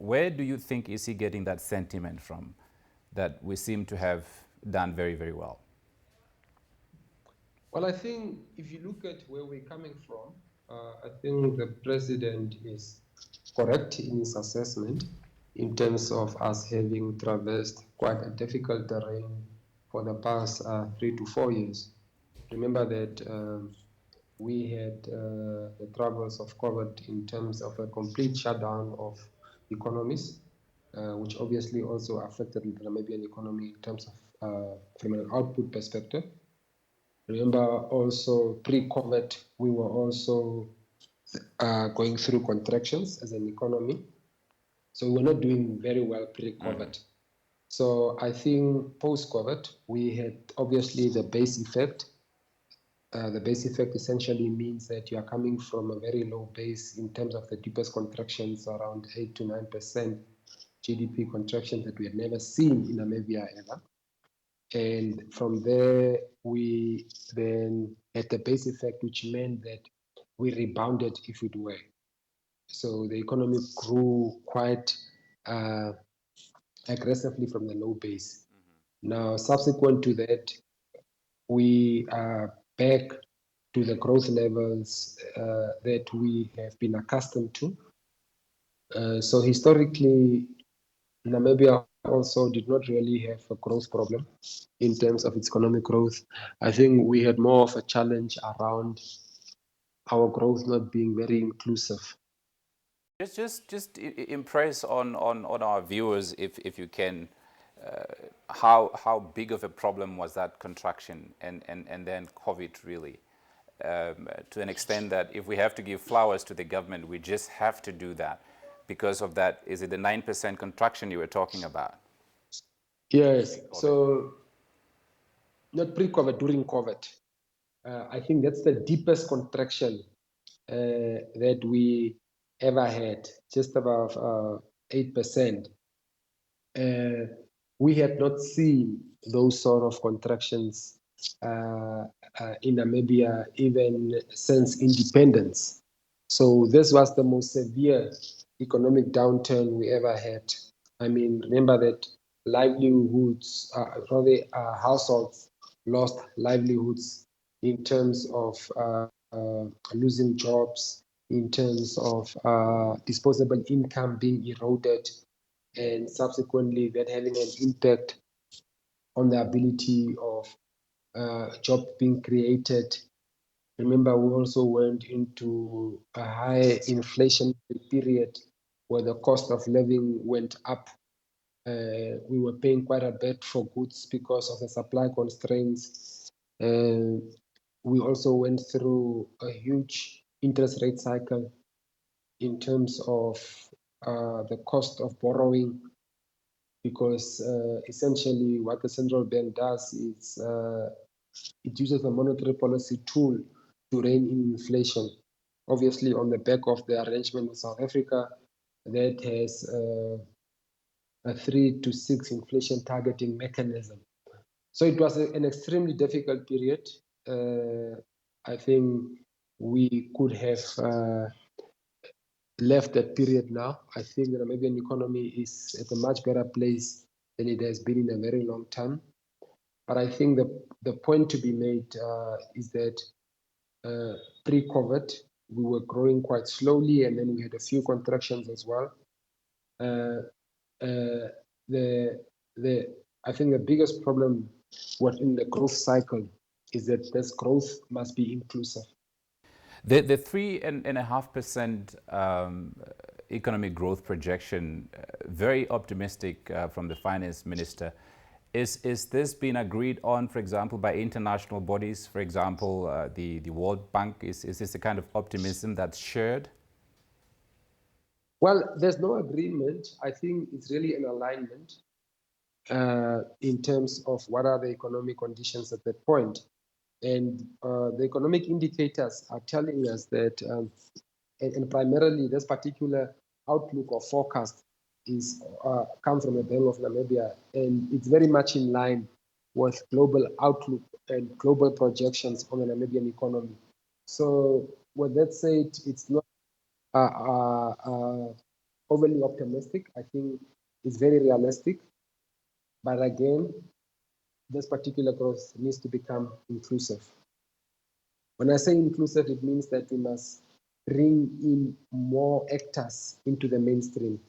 Where do you think is he getting that sentiment from, that we seem to have done very, very well? Well, I think if you look at where we're coming from, I think the president is correct in his assessment in terms of us having traversed quite a difficult terrain for the past 3 to 4 years. Remember that we had the troubles of COVID in terms of a complete shutdown of economies, which obviously also affected the Namibian economy in terms of from an output perspective. Remember also pre-COVID, we were also going through contractions as an economy. So we're not doing very well pre-COVID. So I think post-COVID, we had obviously the base effect. The base effect essentially means that you are coming from a very low base in terms of the deepest contractions, around 8 to 9% GDP contraction that we had never seen in Namibia ever. And from there, we then had the base effect, which meant that we rebounded if it were. So the economy grew quite aggressively from the low base. Now, subsequent to that, we are back to the growth levels that we have been accustomed to. So historically, Namibia also did not really have a growth problem in terms of its economic growth. I think we had more of a challenge around our growth not being very inclusive. Just impress on our viewers, if you can, how big of a problem was that contraction and then COVID really, to an extent that if we have to give flowers to the government, we just have to do that because of that. Is it the 9% contraction you were talking about? Yes. So not pre-COVID, during COVID. I think that's the deepest contraction that we ever had, just about 8%. We had not seen those sort of contractions in Namibia even since independence. So this was the most severe economic downturn we ever had. I mean, remember that livelihoods, households lost livelihoods in terms of losing jobs, in terms of disposable income being eroded, and subsequently that having an impact on the ability of jobs being created. Remember, we also went into a high inflation period where the cost of living went up. We were paying quite a bit for goods because of the supply constraints. We also went through a huge interest rate cycle in terms of the cost of borrowing, because essentially what the central bank does is it uses a monetary policy tool to rein in inflation. Obviously, on the back of the arrangement with South Africa, that has a 3 to 6 inflation targeting mechanism. So it was an extremely difficult period. I think we could have left that period now. I think the Namibian economy is at a much better place than it has been in a very long time. But I think the point to be made is that pre-COVID, we were growing quite slowly, and then we had a few contractions as well. I think the biggest problem within the growth cycle is that this growth must be inclusive. The 3.5% economic growth projection, very optimistic from the finance minister. Is this been agreed on, for example, by international bodies? For example, the World Bank. Is this the kind of optimism that's shared? Well, there's no agreement. I think it's really an alignment in terms of what are the economic conditions at that point. And the economic indicators are telling us that, and primarily this particular outlook or forecast is come from the Bank of Namibia, and it's very much in line with global outlook and global projections on the Namibian economy. So with that said, it's not overly optimistic. I think it's very realistic. But again, this particular growth needs to become inclusive. When I say inclusive, it means that we must bring in more actors into the mainstream,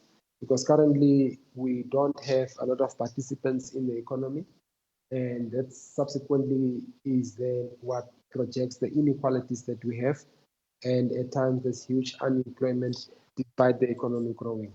because currently we don't have a lot of participants in the economy, and that subsequently is then what projects the inequalities that we have, and at times there's huge unemployment despite the economy growing.